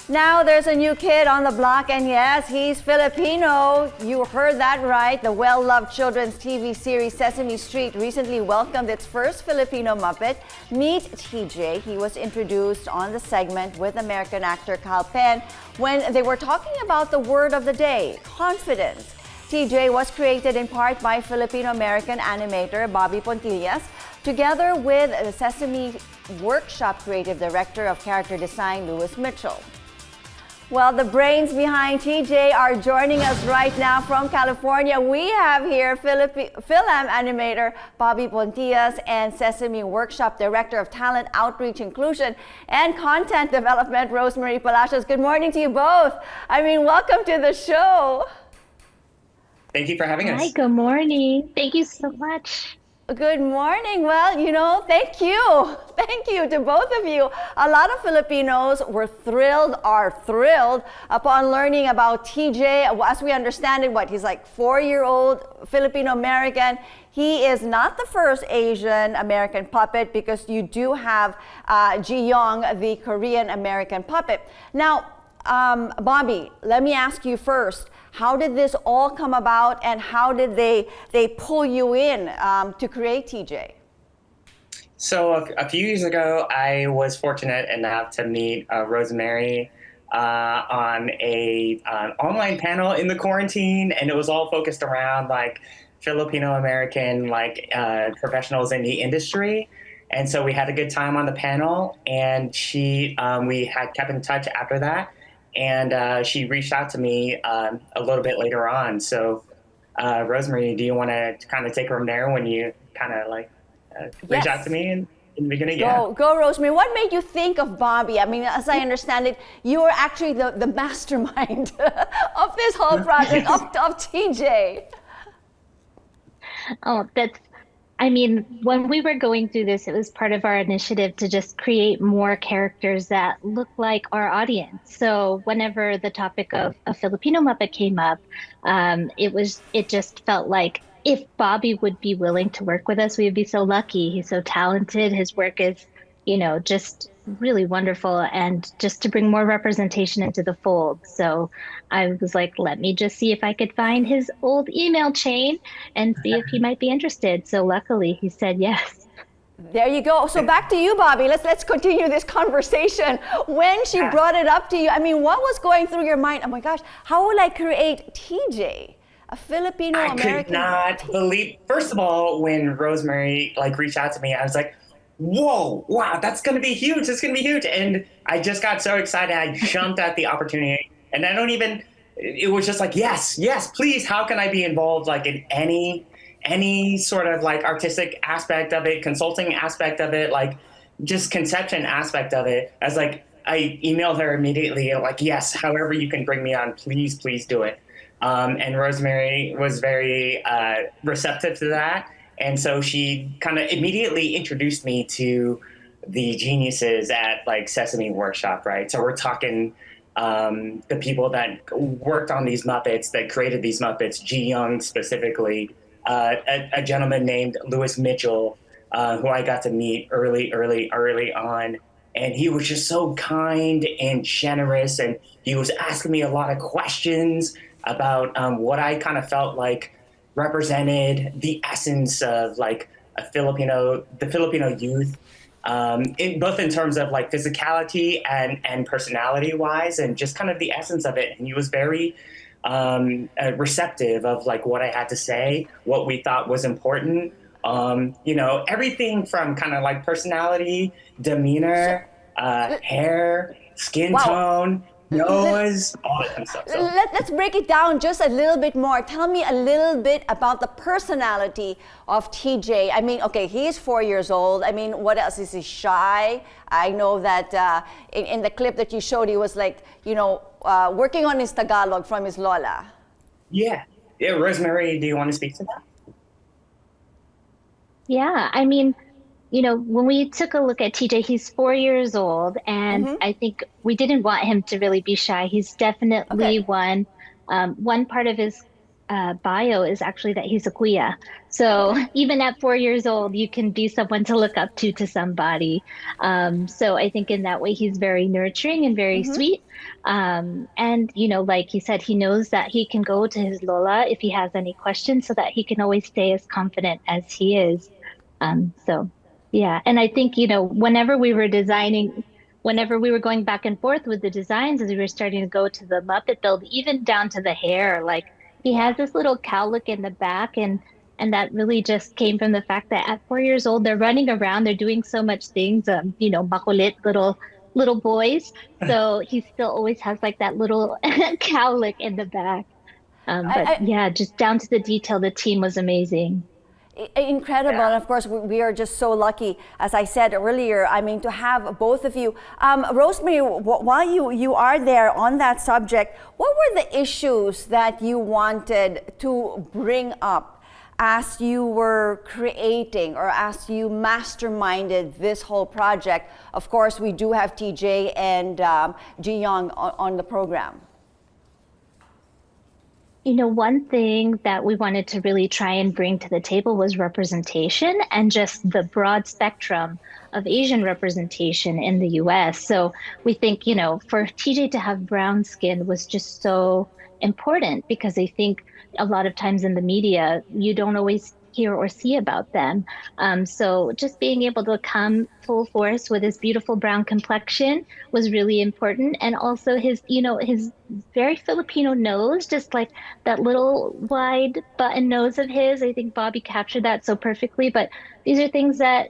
Now there's a new kid on the block, and yes, he's Filipino. You heard that right. The well-loved children's TV series Sesame Street recently welcomed its first Filipino Muppet. Meet TJ. He was introduced on the segment with American actor Kal Penn when they were talking about the word of the day, confidence. TJ was created in part by Filipino-American animator Bobby Pontillas, together with the Sesame Workshop creative director of character design Louis Mitchell. Well, the brains behind TJ are joining us right now from California. We have here Fil-Am animator Bobby Pontillas and Sesame Workshop Director of Talent Outreach Inclusion and Content Development, Rosemary Palacios. Good morning to you both. Welcome to the show. Thank you for having us. Hi, good morning. Thank you so much. Good morning. Well, thank you. Thank you to both of you. A lot of Filipinos are thrilled upon learning about TJ. As we understand it, he's like 4-year-old Filipino-American. He is not the first Asian American puppet because you do have Ji Young, the Korean American puppet. Now, Bobby, let me ask you first. How did this all come about, and how did they pull you in to create TJ? So a few years ago, I was fortunate enough to meet Rosemary on an online panel in the quarantine, and it was all focused around Filipino American professionals in the industry. And so we had a good time on the panel, and we had kept in touch after that. And she reached out to me a little bit later on. So, Rosemary, do you want to kind of take her from there when you kind of reach out to me in the beginning? Go, Rosemary. What made you think of Bobby? As I understand it, you were actually the mastermind of this whole project of TJ. When we were going through this, it was part of our initiative to just create more characters that look like our audience. So whenever the topic of a Filipino Muppet came up, it just felt like if Bobby would be willing to work with us, we would be so lucky. He's so talented. His work is, just really wonderful, and just to bring more representation into the fold. So I was like, let me just see if I could find his old email chain and see if he might be interested. So luckily he said yes. There you go. So back to you, Bobby. Let's continue this conversation. When she brought it up to you, what was going through your mind? Oh my gosh, how will I create TJ? A Filipino American. I could not believe. First of all, when Rosemary reached out to me, I was like, whoa, wow, that's going to be huge. It's going to be huge. And I just got so excited. I jumped at the opportunity, and it was just yes, please. How can I be involved in any sort of artistic aspect of it, consulting aspect of it, just conception aspect of it? As I emailed her immediately, yes, however you can bring me on, please do it. And Rosemary was very receptive to that. And so she kind of immediately introduced me to the geniuses at Sesame Workshop, right? So we're talking the people that worked on these Muppets, that created these Muppets, Ji Young specifically, a gentleman named Louis Mitchell, who I got to meet early on. And he was just so kind and generous, and he was asking me a lot of questions about what I kind of felt represented the essence of the Filipino youth, both in terms of physicality and personality wise, and just kind of the essence of it. And he was very receptive of what I had to say, what we thought was important. Everything from kind of personality, demeanor, hair, skin tone, nose, all that kind of stuff. So. Let's break it down just a little bit more. Tell me a little bit about the personality of TJ. Okay, he's 4 years old. What else? Is he shy? I know that in the clip that you showed, he was working on his Tagalog from his Lola. Yeah. Rosemary, do you want to speak to that? Yeah, when we took a look at TJ, he's 4 years old, and I think we didn't want him to really be shy. He's definitely one part of his bio is actually that he's a kuya. So even at 4 years old, you can be someone to look up to somebody. So I think in that way, he's very nurturing and very sweet. And, like he said, he knows that he can go to his Lola if he has any questions so that he can always stay as confident as he is. So, yeah. And I think, whenever we were going back and forth with the designs as we were starting to go to the Muppet build, even down to the hair, like he has this little cowlick in the back and that really just came from the fact that at 4 years old, they're running around, they're doing so much things, makulit little boys. So he still always has like that little cowlick in the back. But yeah, just down to the detail, the team was amazing. Incredible. And of course, we are just so lucky, as I said earlier, I mean, to have both of you. Rosemary, while you are there on that subject, what were the issues that you wanted to bring up as you were creating or as you masterminded this whole project? Of course, we do have TJ and Ji Young on the program. One thing that we wanted to really try and bring to the table was representation and just the broad spectrum of Asian representation in the US. So we think, for TJ to have brown skin was just so important because I think a lot of times in the media, you don't always hear or see about them. So just being able to come full force with his beautiful brown complexion was really important. And also his very Filipino nose, just like that little wide button nose of his. I think Bobby captured that so perfectly. But these are things that,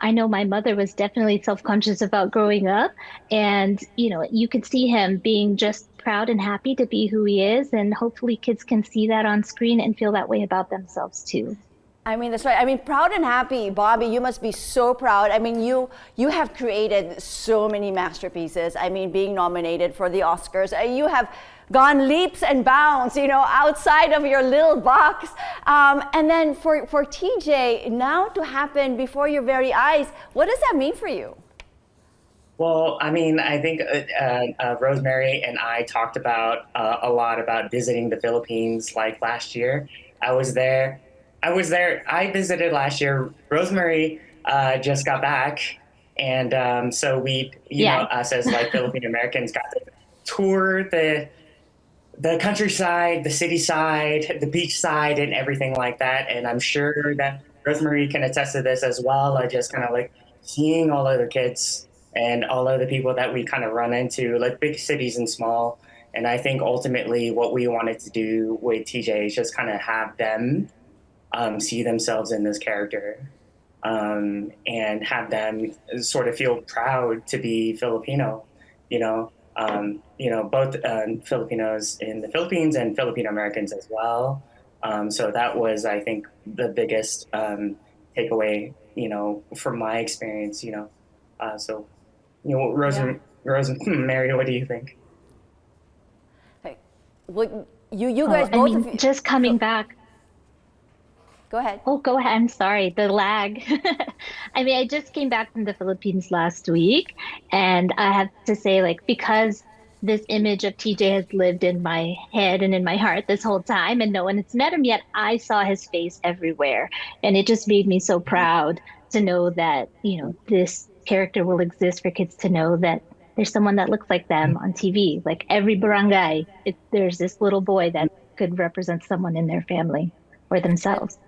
I know my mother was definitely self-conscious about growing up. And, you could see him being just proud and happy to be who he is. And hopefully kids can see that on screen and feel that way about themselves too. I mean, that's right. I mean, proud and happy, Bobby, you must be so proud. I mean, you have created so many masterpieces. I mean, being nominated for the Oscars. You have gone leaps and bounds, outside of your little box. And then for TJ, now to happen before your very eyes, what does that mean for you? Well, I mean, I think Rosemary and I talked about a lot about visiting the Philippines like last year. I was there. I visited last year. Rosemary just got back. And so we, us as like Filipino Americans got to tour the countryside, the city side, the beach side, and everything like that. And I'm sure that Rosemary can attest to this as well. I just kind of like seeing all of the kids and all of the people that we kind of run into, like big cities and small. And I think ultimately what we wanted to do with TJ is just kind of have them see themselves in this character and have them sort of feel proud to be Filipino, both Filipinos in the Philippines and Filipino Americans as well. So that was, I think, the biggest takeaway, from my experience, Rosemary, what do you think? Well, you guys both of you, just coming back. Go ahead. Oh, go ahead. I'm sorry, the lag. I just came back from the Philippines last week, and I have to say, because this image of TJ has lived in my head and in my heart this whole time, and no one has met him yet, I saw his face everywhere. And it just made me so proud to know that, this character will exist for kids to know that there's someone that looks like them on TV. Like every barangay, there's this little boy that could represent someone in their family or themselves.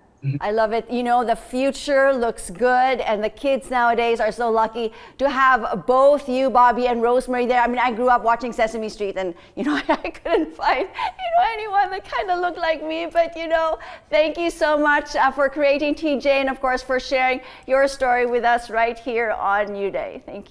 I love it. The future looks good, and the kids nowadays are so lucky to have both you, Bobby, and Rosemary there. I mean, I grew up watching Sesame Street, and I couldn't find anyone that kind of looked like me. But thank you so much for creating TJ, and of course for sharing your story with us right here on New Day. Thank you.